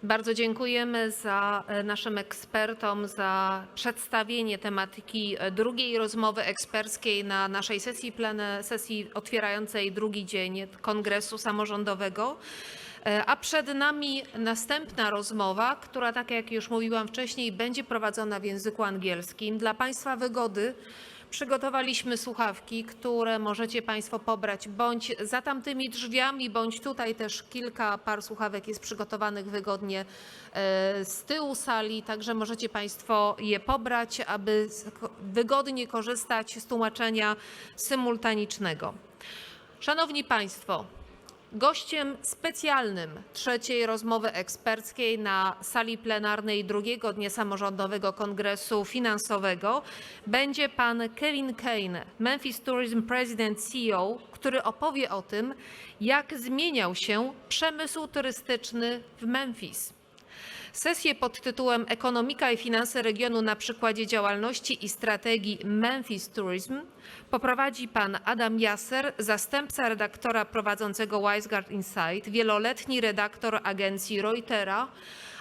Bardzo dziękujemy naszym ekspertom za przedstawienie tematyki drugiej rozmowy eksperckiej na naszej sesji otwierającej drugi dzień Kongresu Samorządowego. A przed nami następna rozmowa, która, tak jak już mówiłam wcześniej, będzie prowadzona w języku angielskim. Dla Państwa wygody przygotowaliśmy słuchawki, które możecie Państwo pobrać bądź za tamtymi drzwiami, bądź tutaj też kilka par słuchawek jest przygotowanych wygodnie z tyłu sali, także możecie Państwo je pobrać, aby wygodnie korzystać z tłumaczenia symultanicznego. Szanowni Państwo, gościem specjalnym trzeciej rozmowy eksperckiej na sali plenarnej drugiego dnia Samorządowego Kongresu Finansowego będzie pan Kevin Kane, MemphisTourism President CEO, który opowie o tym, jak zmieniał się przemysł turystyczny w Memphis. Sesję pod tytułem Ekonomika i finanse regionu na przykładzie działalności i strategii MemphisTourism poprowadzi pan Adam Jasser, zastępca redaktora prowadzącego WiseGuard Insight, wieloletni redaktor agencji Reutera,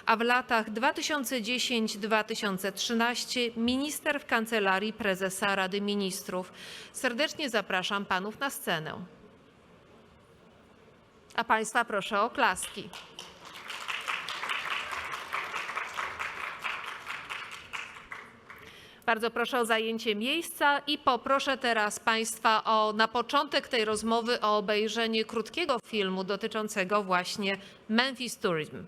a w latach 2010-2013 minister w Kancelarii Prezesa Rady Ministrów. Serdecznie zapraszam panów na scenę. A państwa proszę o oklaski. Bardzo proszę o zajęcie miejsca i poproszę teraz Państwa na początek tej rozmowy o obejrzenie krótkiego filmu dotyczącego właśnie MemphisTourism.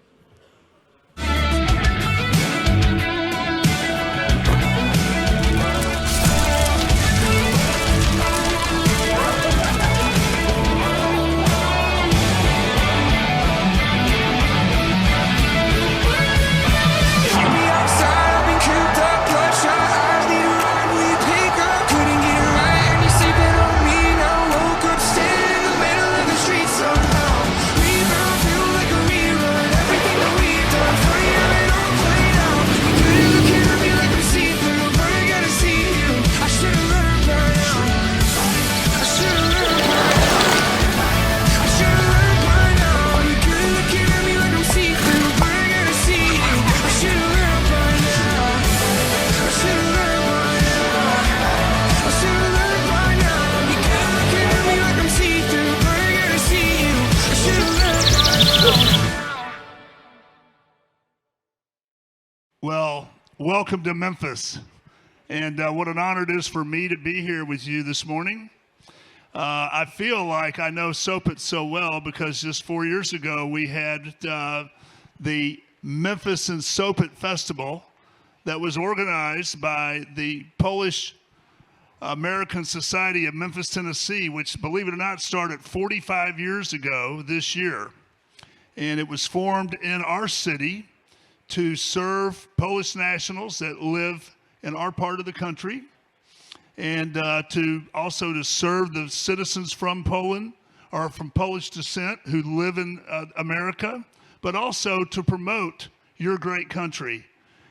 Well, welcome to Memphis, and what an honor it is for me to be here with you this morning. I feel like I know Sopot so well because just 4 years ago we had the Memphis and Sopot Festival that was organized by the Polish American Society of Memphis, Tennessee, which, believe it or not, started 45 years ago this year. And it was formed in our city to serve Polish nationals that live in our part of the country, and to serve the citizens from Poland or from Polish descent who live in America, but also to promote your great country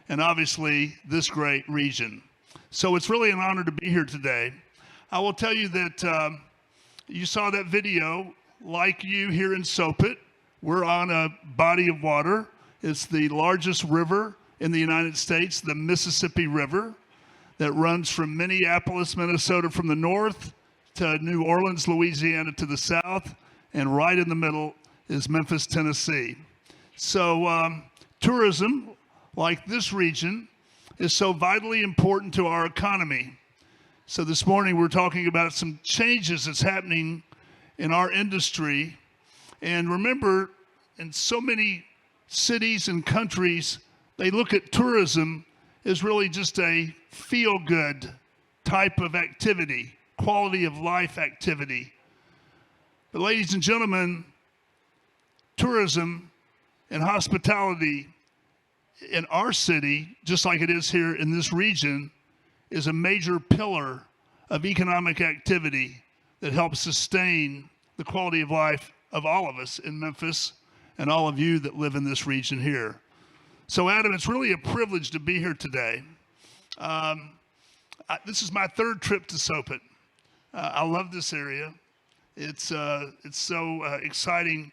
and obviously this great region. So it's really an honor to be here today. I will tell you that you saw that video. Like you here in Sopot, we're on a body of water. It's the largest river in the United States, the Mississippi River, that runs from Minneapolis, Minnesota from the north to New Orleans, Louisiana to the south, and right in the middle is Memphis, Tennessee. So tourism, like this region, is so vitally important to our economy. So this morning we're talking about some changes that's happening in our industry. And remember, in so many cities and countries, they look at tourism as really just a feel-good type of activity, quality of life activity. But ladies and gentlemen, tourism and hospitality in our city, just like it is here in this region, is a major pillar of economic activity that helps sustain the quality of life of all of us in Memphis and all of you that live in this region here. So Adam, it's really a privilege to be here today. This is my third trip to Sopot. I love this area. It's so exciting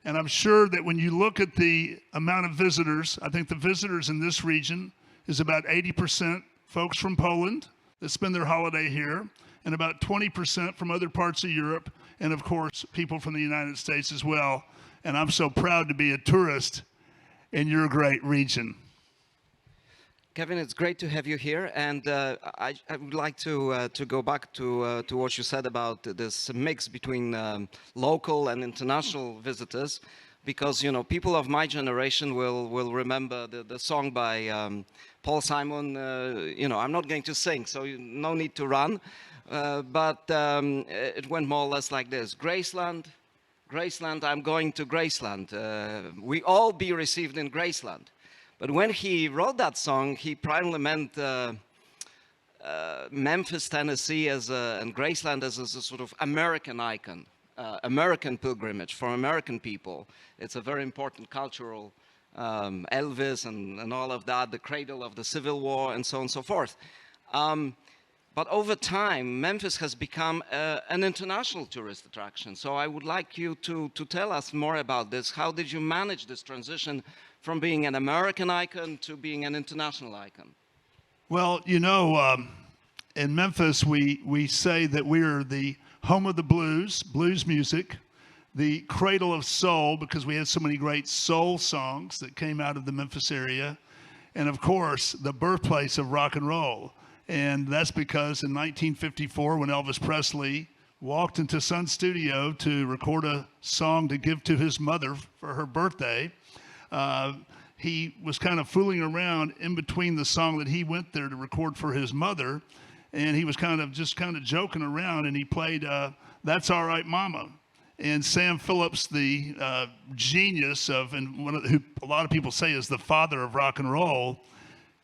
And I'm sure that when you look at the amount of visitors, I think the visitors in this region is about 80% folks from Poland that spend their holiday here, and about 20% from other parts of Europe, and of course, people from the United States as well. And I'm so proud to be a tourist in your great region. Kevin, it's great to have you here, and I would like to go back to what you said about this mix between local and international visitors, because people of my generation will remember the song by Paul Simon. I'm not going to sing, so no need to run, but it went more or less like this: Graceland, Graceland, I'm going to Graceland. We all be received in Graceland. But when he wrote that song, he primarily meant Memphis, Tennessee, and Graceland as a sort of American icon, American pilgrimage for American people. It's a very important cultural Elvis and all of that, the cradle of the Civil War, and so on and so forth. But over time, Memphis has become an international tourist attraction. So I would like you to tell us more about this. How did you manage this transition from being an American icon to being an international icon? Well, in Memphis, we say that we are the home of the blues music, the cradle of soul, because we had so many great soul songs that came out of the Memphis area, and of course, the birthplace of rock and roll. And that's because in 1954, when Elvis Presley walked into Sun Studio to record a song to give to his mother for her birthday, he was kind of fooling around in between the song that he went there to record for his mother, and he was kind of joking around, and he played That's All Right Mama. And Sam Phillips, the genius of, and who a lot of people say is the father of rock and roll,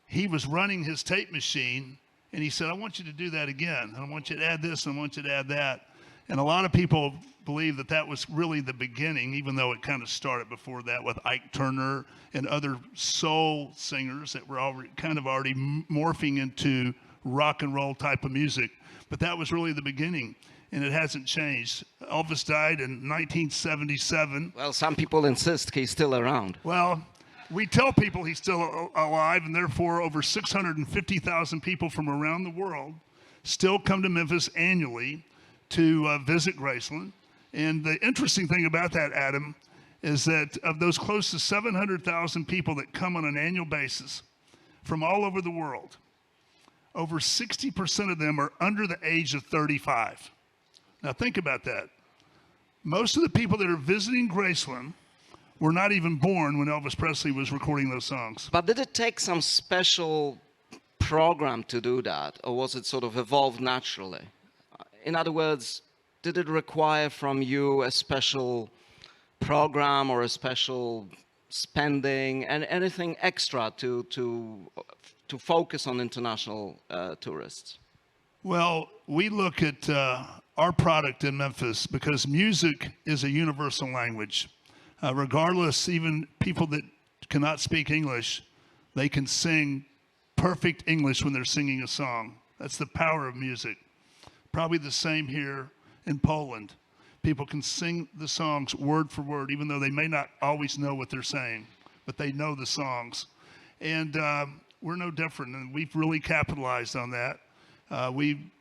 he was running his tape machine, and he said, I want you to do that again. I want you to add this, and I want you to add that. And a lot of people believe that that was really the beginning, even though it kind of started before that with Ike Turner and other soul singers that were already morphing into rock and roll type of music. But that was really the beginning, and it hasn't changed. Elvis died in 1977. Well, some people insist he's still around. Well, we tell people he's still alive, and therefore over 650,000 people from around the world still come to Memphis annually to visit Graceland. And the interesting thing about that, Adam, is that of those close to 700,000 people that come on an annual basis from all over the world, over 60% of them are under the age of 35. Now think about that. Most of the people that are visiting Graceland were not even born when Elvis Presley was recording those songs. But did it take some special program to do that, or was it sort of evolved naturally? In other words, did it require from you a special program or a special spending and anything extra to focus on international tourists? Well, we look at our product in Memphis because music is a universal language. Regardless, even people that cannot speak English, they can sing perfect English when they're singing a song. That's the power of music. Probably the same here in Poland. People can sing the songs word for word, even though they may not always know what they're saying, but they know the songs. And we're no different, and we've really capitalized on that. We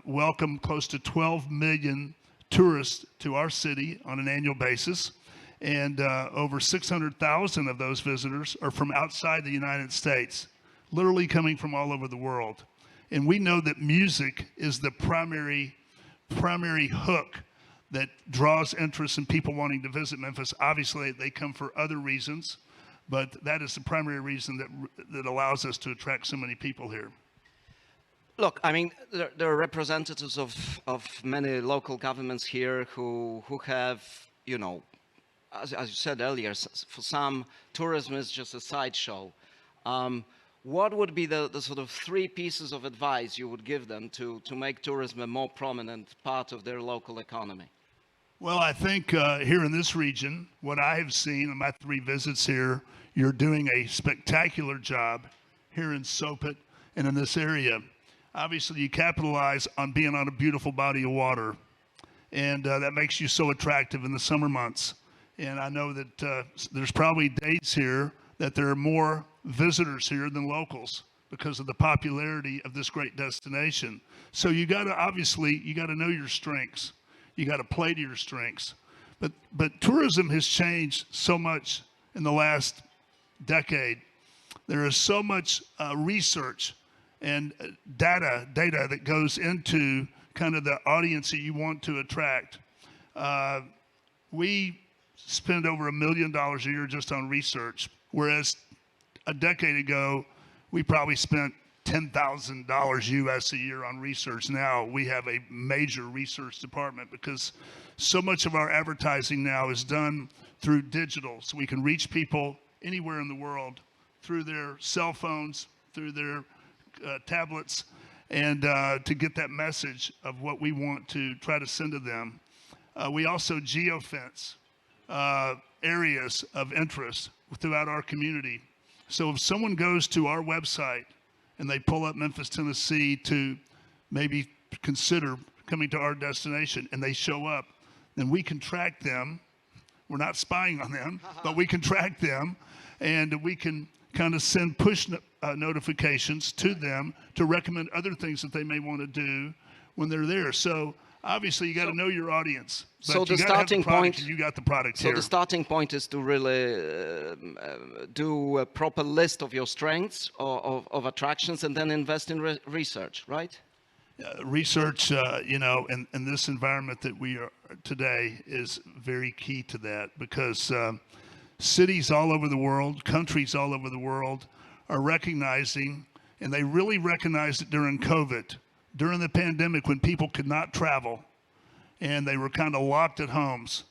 welcome close to 12 million tourists to our city on an annual basis, and over 600,000 of those visitors are from outside the United States, literally coming from all over the world. And we know that music is the primary hook that draws interest in people wanting to visit Memphis. Obviously, they come for other reasons, but that is the primary reason that allows us to attract so many people here. Look, I mean, there are representatives of many local governments here who have, as you said earlier, for some, tourism is just a sideshow. What would be the sort of 3 pieces of advice you would give them to make tourism a more prominent part of their local economy? Well, I think here in this region, what I have seen in my 3 visits here, you're doing a spectacular job here in Sopot and in this area. Obviously, you capitalize on being on a beautiful body of water, and that makes you so attractive in the summer months. And I know that there's probably days here that there are more visitors here than locals because of the popularity of this great destination. So you got to know your strengths. You got to play to your strengths. But tourism has changed so much in the last decade. There is so much research and data that goes into kind of the audience that you want to attract. We spend over $1 million a year just on research, whereas a decade ago, we probably spent $10,000 US a year on research. Now we have a major research department because so much of our advertising now is done through digital, so we can reach people anywhere in the world through their cell phones, through their tablets, and to get that message of what we want to try to send to them. We also geofence areas of interest throughout our community. So if someone goes to our website and they pull up Memphis, Tennessee to maybe consider coming to our destination and they show up, then we can track them. We're not spying on them, but we can track them, and we can kind of send push notifications to them to recommend other things that they may want to do when they're there. So obviously you got to know your audience. But so the starting point, you got the product so here. the starting point is to really do a proper list of your strengths of attractions and then invest in research, right? Research, in this environment that we are today is very key to that because cities all over the world, countries all over the world are recognizing, and they really recognized it during COVID, during the pandemic when people could not travel and they were kind of locked at homes.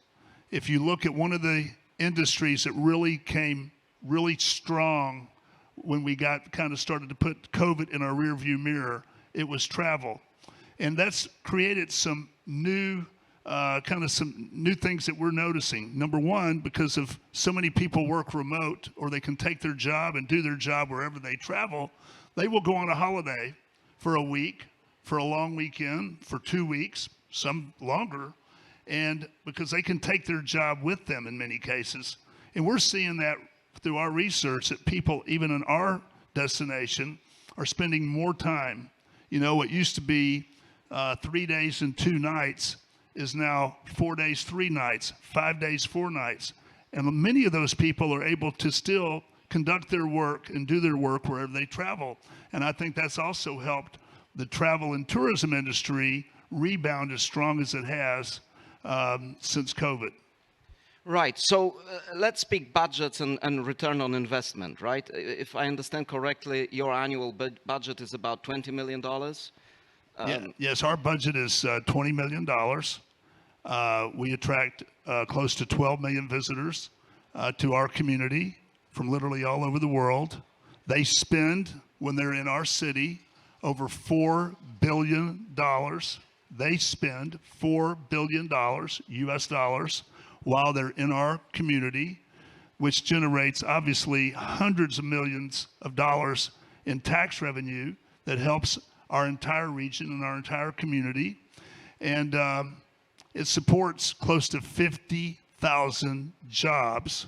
If you look at one of the industries that really came really strong when we started to put COVID in our rearview mirror, it was travel. And that's created some new things that we're noticing. Number one, because of so many people work remote or they can take their job and do their job wherever they travel, they will go on a holiday for a week, for a long weekend, for 2 weeks, some longer, and because they can take their job with them in many cases. And we're seeing that through our research that people, even in our destination, are spending more time. You know, what used to be 3 days and 2 nights is now 4 days, 3 nights, 5 days, 4 nights. And many of those people are able to still conduct their work and do their work wherever they travel. And I think that's also helped the travel and tourism industry rebound as strong as it has since COVID. Right. So let's speak budgets and return on investment, right? If I understand correctly, your annual budget is about $20 million. Yes, our budget is $20 million. We attract close to 12 million visitors to our community from literally all over the world. They spend, when they're in our city, over $4 billion. They spend $4 billion US dollars while they're in our community, which generates obviously hundreds of millions of dollars in tax revenue that helps our entire region and our entire community. And it supports close to 50,000 jobs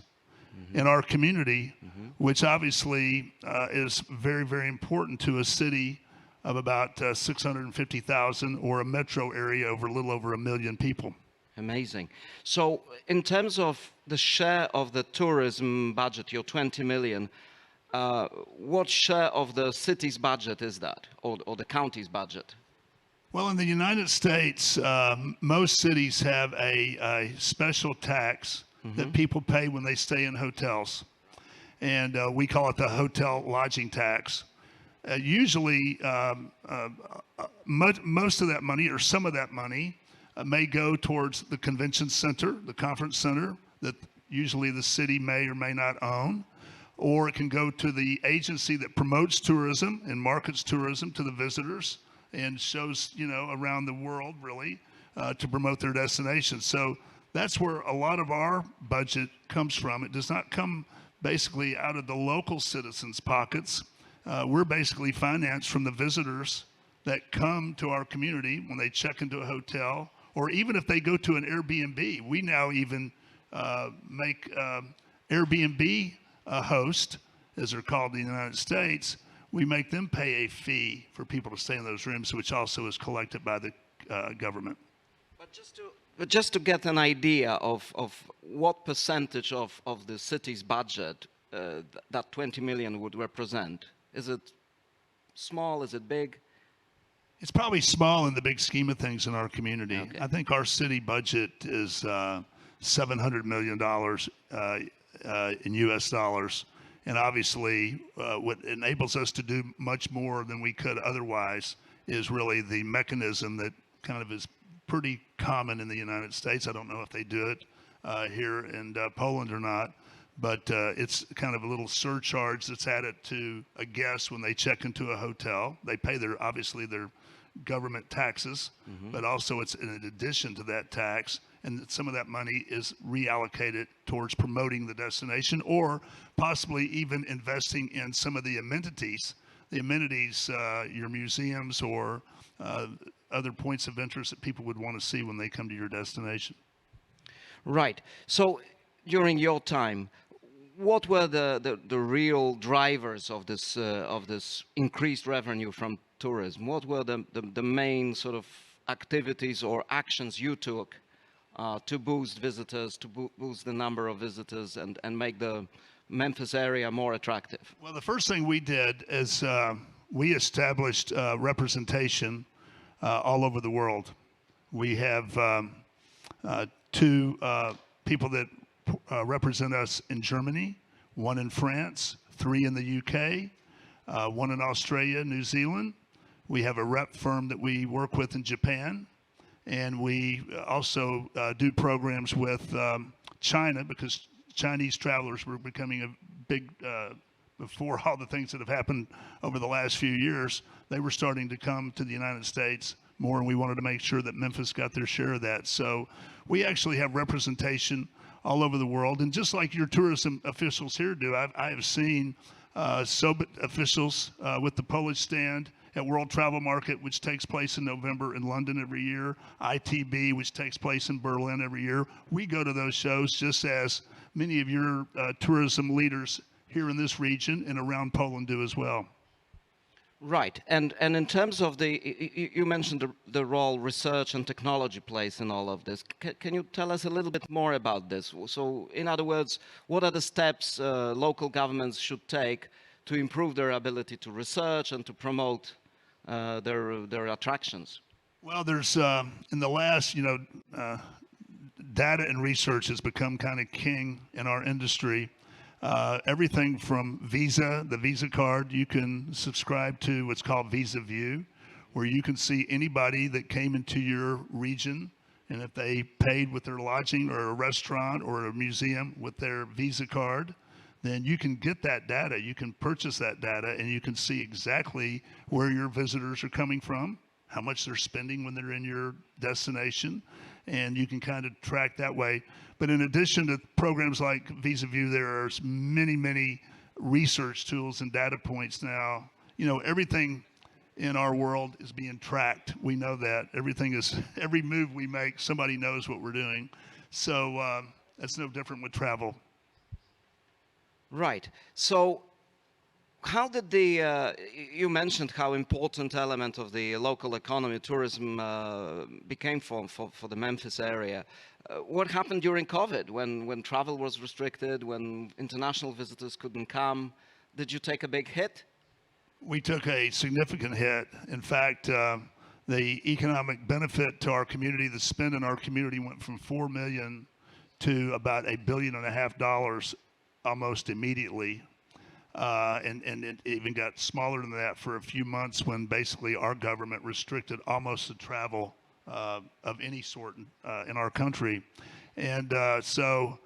in our community, which obviously is very, very important to a city of about 650,000 or a metro area over a little over 1 million people. Amazing. So in terms of the share of the tourism budget, your 20 million, what share of the city's budget is that, or the county's budget? Well, in the United States, most cities have a special tax that people pay when they stay in hotels. And we call it the hotel lodging tax. Usually, most of that money, or some of that money, may go towards the convention center, the conference center, that usually the city may or may not own. Or it can go to the agency that promotes tourism and markets tourism to the visitors and shows, around the world, really, to promote their destination. So that's where a lot of our budget comes from. It does not come basically out of the local citizens' pockets. We're basically financed from the visitors that come to our community when they check into a hotel, or even if they go to an Airbnb. We now even make Airbnb a host, as they're called in the United States, we make them pay a fee for people to stay in those rooms, which also is collected by the government. But just to get an idea of what percentage of the city's budget that 20 million would represent, is it small, is it big? It's probably small in the big scheme of things in our community. Okay. I think our city budget is $700 million in US dollars. And obviously, what enables us to do much more than we could otherwise is really the mechanism that kind of is pretty common in the United States. I don't know if they do it here in Poland or not, but it's kind of a little surcharge that's added to a guest when they check into a hotel. They pay obviously their government taxes, but also it's in addition to that tax, and some of that money is reallocated towards promoting the destination or possibly even investing in some of the amenities, your museums or other points of interest that people would want to see when they come to your destination. Right. So during your time, what were the real drivers of this increased revenue from tourism? What were the main sort of activities or actions you took to boost visitors, to boost the number of visitors and make the Memphis area more attractive? Well, the first thing we did is we established representation all over the world. We have two people that represent us in Germany, one in France, 3 in the UK, one in Australia, New Zealand. We have a rep firm that we work with in Japan, and we also do programs with China because Chinese travelers were becoming a big, before all the things that have happened over the last few years, they were starting to come to the United States more, and we wanted to make sure that Memphis got their share of that. So we actually have representation all over the world. And just like your tourism officials here do, I have seen SOBIT officials with the Polish stand at World Travel Market, which takes place in November in London every year, ITB, which takes place in Berlin every year. We go to those shows just as many of your tourism leaders here in this region and around Poland do as well. Right, and in terms of you mentioned the role research and technology plays in all of this. Can you tell us a little bit more about this? So, in other words, what are the steps local governments should take to improve their ability to research and to promote their attractions? Well, there's in the last, data and research has become kind of king in our industry. Everything from Visa, the Visa card, you can subscribe to what's called Visa View, where you can see anybody that came into your region, and if they paid with their lodging or a restaurant or a museum with their Visa card, then you can get that data. You can purchase that data, and you can see exactly where your visitors are coming from, how much they're spending when they're in your destination, and you can kind of track that way. But in addition to programs like Visa View, there are many, many research tools and data points now. Everything in our world is being tracked. We know that. Every move we make, somebody knows what we're doing. So that's no different with travel. Right. So how did you mentioned how important element of the local economy, tourism became for the Memphis area. What happened during COVID when travel was restricted, when international visitors couldn't come? Did you take a big hit? We took a significant hit. In fact, the economic benefit to our community, the spend in our community went from $4 million to about $1.5 billion almost immediately. And it even got smaller than that for a few months when basically our government restricted almost the travel of any sort in our country. And so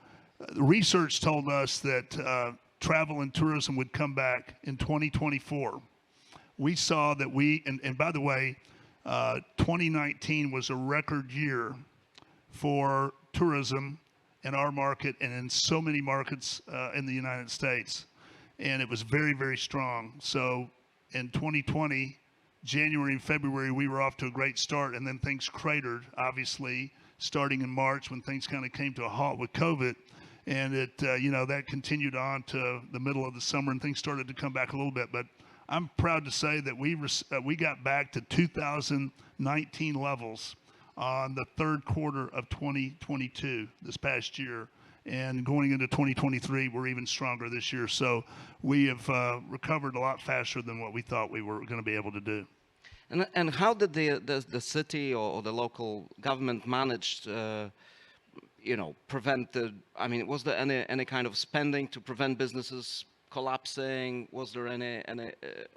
the research told us that travel and tourism would come back in 2024. We saw that and by the way, 2019 was a record year for tourism in our market and in so many markets in the United States. And it was very, very strong. So in 2020, January and February, we were off to a great start, and then things cratered, obviously, starting in March when things kind of came to a halt with COVID. And that continued on to the middle of the summer, and things started to come back a little bit. But I'm proud to say that we got back to 2019 levels on the third quarter of 2022 this past year. And going into 2023, we're even stronger this year. So we have recovered a lot faster than what we thought we were going to be able to do. And how did the city or the local government manage prevent was there any kind of spending to prevent businesses collapsing? Was there any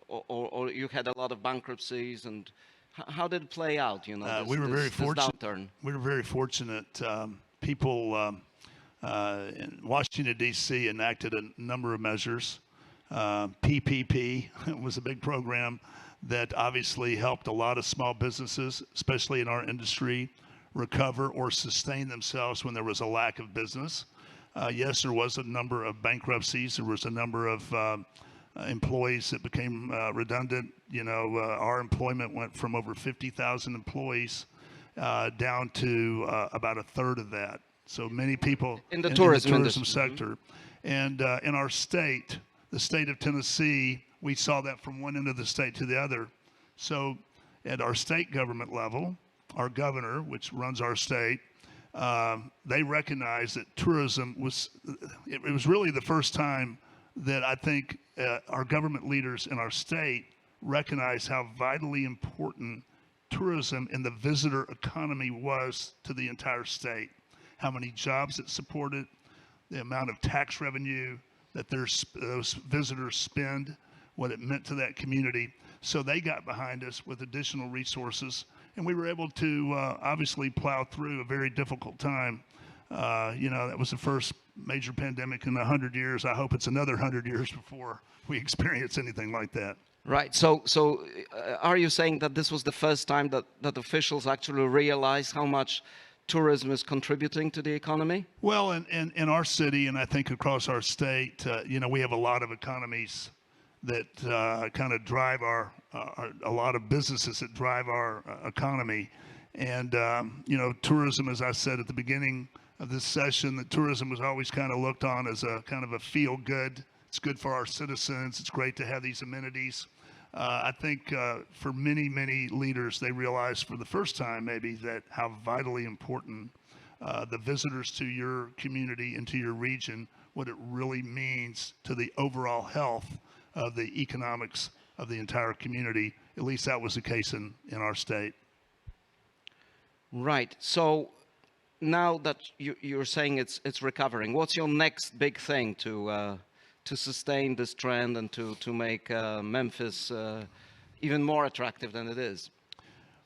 or you had a lot of bankruptcies, and how did it play out? We were very fortunate. Downturn? We were very fortunate. People in Washington, D.C. enacted a number of measures. PPP was a big program that obviously helped a lot of small businesses, especially in our industry, recover or sustain themselves when there was a lack of business. Yes, there was a number of bankruptcies. There was a number of employees that became redundant. Our employment went from over 50,000 employees down to about a third of that. So many people in the tourism sector. And in our state, the state of Tennessee, we saw that from one end of the state to the other. So at our state government level, our governor, which runs our state, they recognized that tourism it was really the first time that I think our government leaders in our state recognized how vitally important tourism and the visitor economy was to the entire state. How many jobs it supported, the amount of tax revenue that those visitors spend, what it meant to that community. So they got behind us with additional resources, and we were able to obviously plow through a very difficult time. That was the first major pandemic in 100 years. I hope it's another 100 years before we experience anything like that. Right. So are you saying that this was the first time that officials actually realized how much tourism is contributing to the economy? Well, in our city, and I think across our state, we have a lot of economies that kind of drive a lot of businesses that drive our economy. And, tourism, as I said at the beginning of this session, that tourism was always kind of looked on as a kind of a feel good. It's good for our citizens. It's great to have these amenities. I think for many, many leaders, they realized for the first time maybe that how vitally important the visitors to your community and to your region, what it really means to the overall health of the economics of the entire community. At least that was the case in our state. Right. So now that you're saying it's recovering, what's your next big thing to sustain this trend and to make Memphis even more attractive than it is?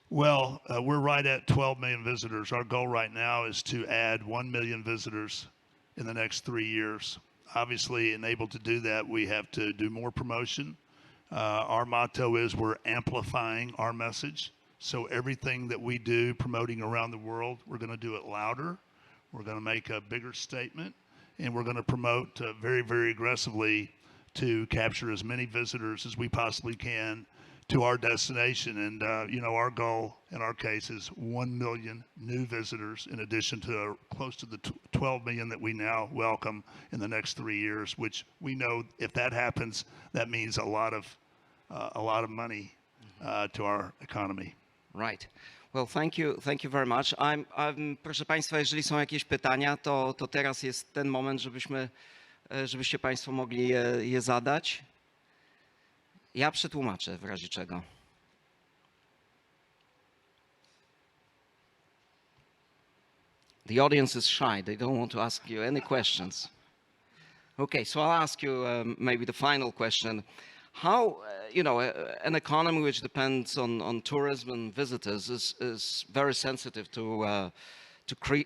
Well, we're right at 12 million visitors. Our goal right now is to add 1 million visitors in the next 3 years. Obviously, and able to do that, we have to do more promotion. Our motto is we're amplifying our message. So everything that we do promoting around the world, we're going to do it louder. We're going to make a bigger statement. And we're going to promote very, very aggressively to capture as many visitors as we possibly can to our destination. And, our goal in our case is 1 million new visitors in addition to close to the 12 million that we now welcome in the next 3 years, which we know if that happens, that means a lot of money to our economy. Right. Well, thank you very much. Proszę Państwa, jeżeli są jakieś pytania, to teraz jest ten moment, żebyście Państwo mogli je zadać. Ja przetłumaczę w razie czego. The audience is shy. They don't want to ask you any questions. Okay, so I'll ask you maybe the final question. How, an economy which depends on tourism and visitors is very sensitive to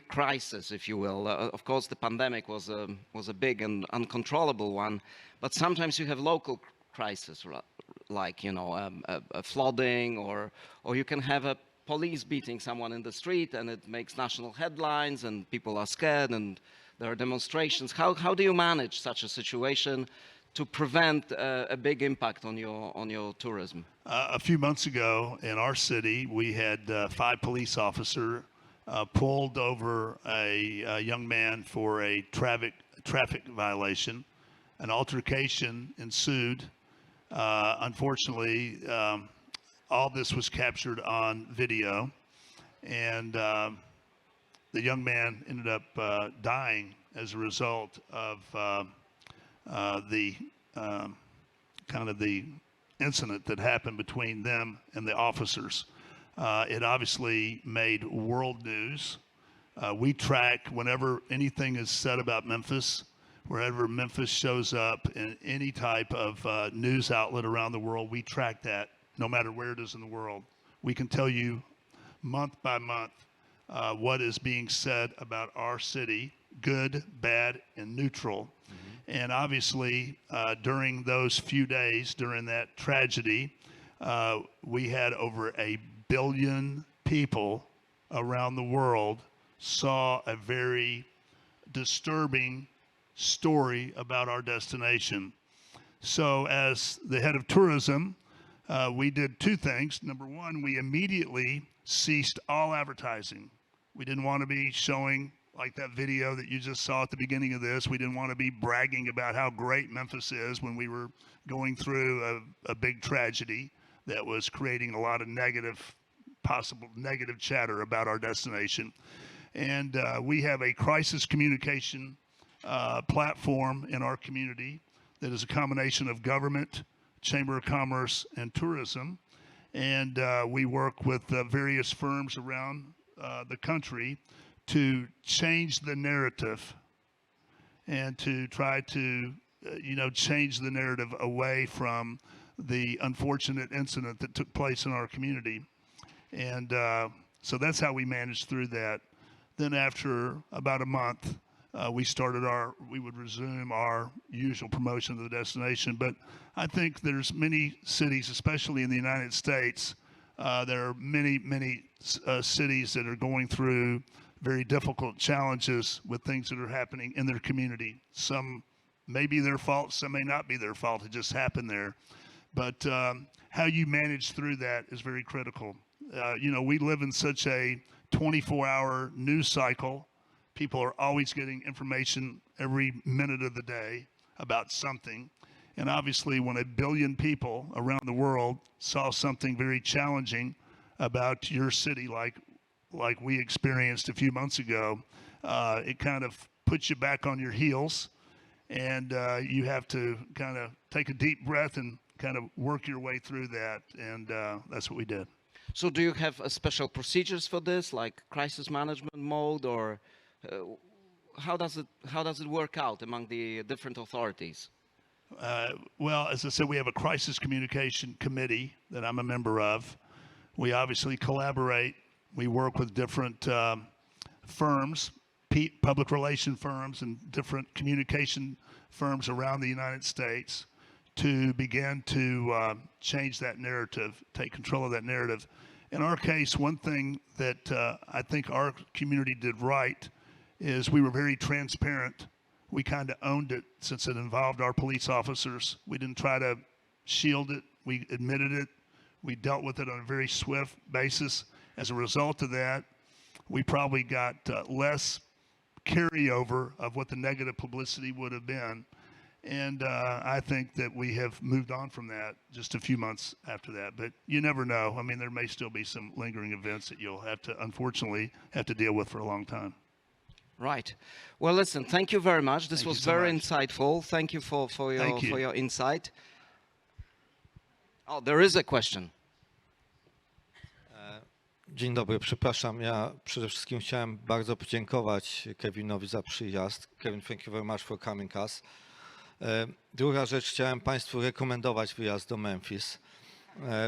crisis, if you will. Of course, the pandemic was a big and uncontrollable one, but sometimes you have local crisis, like a flooding, or you can have a police beating someone in the street, and it makes national headlines, and people are scared, and there are demonstrations. How do you manage such a situation to prevent a big impact on your tourism? A few months ago in our city, we had 5 police officers pulled over a young man for a traffic violation. An altercation ensued. Unfortunately, all this was captured on video, and the young man ended up dying as a result of the kind of the incident that happened between them and the officers. It obviously made world news. We track whenever anything is said about Memphis, wherever Memphis shows up in any type of news outlet around the world, we track that no matter where it is in the world. We can tell you month by month what is being said about our city, good, bad, and neutral. And obviously, during those few days, during that tragedy, we had over 1 billion people around the world saw a very disturbing story about our destination. So as the head of tourism, we did two things. Number one, we immediately ceased all advertising. We didn't want to be showing like that video that you just saw at the beginning of this. We didn't want to be bragging about how great Memphis is when we were going through a big tragedy that was creating a lot of possible negative chatter about our destination. And we have a crisis communication platform in our community that is a combination of government, Chamber of Commerce, and tourism. And we work with various firms around the country to change the narrative and to try to, change the narrative away from the unfortunate incident that took place in our community. And so that's how we managed through that. Then after about a month, we would resume our usual promotion of the destination. But I think there's many cities, especially in the United States, there are many cities that are going through very difficult challenges with things that are happening in their community. Some may be their fault, some may not be their fault. It just happened there. But how you manage through that is very critical. We live in such a 24-hour news cycle. People are always getting information every minute of the day about something. And obviously, when 1 billion people around the world saw something very challenging about your city, like we experienced a few months ago, it kind of puts you back on your heels, and you have to kind of take a deep breath and kind of work your way through that, and that's what we did. So do you have special procedures for this, like crisis management mode, or how does it work out among the different authorities? Well, as I said, we have a crisis communication committee that I'm a member of. We obviously collaborate. We work with different firms, public relation firms, and different communication firms around the United States to begin to change that narrative, take control of that narrative. In our case, one thing that I think our community did right is we were very transparent. We kind of owned it since it involved our police officers. We didn't try to shield it. We admitted it. We dealt with it on a very swift basis. As a result of that, we probably got less carryover of what the negative publicity would have been. And I think that we have moved on from that just a few months after that. But you never know. I mean, there may still be some lingering events that you'll have to, unfortunately, have to deal with for a long time. Right. Well, listen, thank you very much. This was very insightful. Thank you for your insight. Oh, there is a question. Dzień dobry, przepraszam. Ja przede wszystkim chciałem bardzo podziękować Kevinowi za przyjazd. Kevin, thank you very much for coming us. Druga rzecz, chciałem Państwu rekomendować wyjazd do Memphis.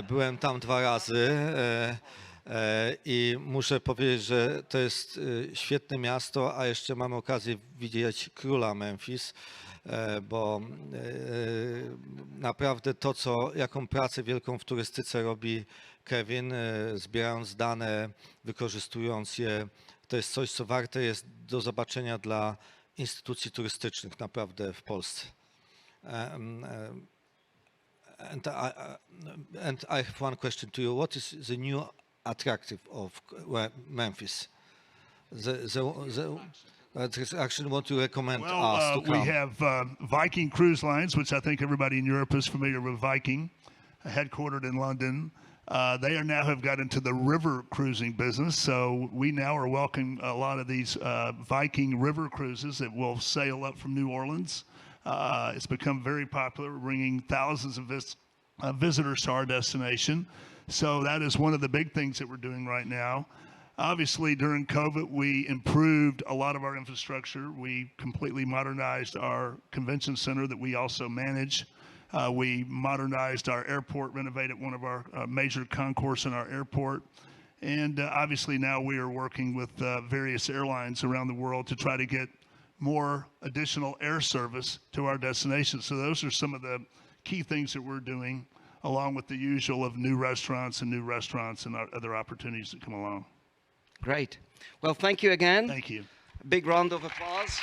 Byłem tam 2 razy i muszę powiedzieć, że to jest świetne miasto, a jeszcze mam okazję widzieć króla Memphis, bo naprawdę to, jaką pracę wielką w turystyce robi Kevin, zbierając dane, wykorzystując je, to jest coś, co warte jest do zobaczenia dla instytucji turystycznych naprawdę w Polsce. And I have one question to you. What is the new attractive of Memphis? actually want to recommend us Well, to we come. have Viking Cruise Lines, which I think everybody in Europe is familiar with Viking, headquartered in London. They are now have got into the river cruising business, so we now are welcoming a lot of these Viking river cruises that will sail up from New Orleans. It's become very popular, bringing thousands of visitors to our destination. So that is one of the big things that we're doing right now. Obviously, during COVID, we improved a lot of our infrastructure. We completely modernized our convention center that we also manage. We modernized our airport, renovated one of our major concourse in our airport. And obviously now we are working with various airlines around the world to try to get more additional air service to our destination. So those are some of the key things that we're doing, along with the usual of new restaurants and other opportunities that come along. Great. Well, thank you again. Thank you. Big round of applause.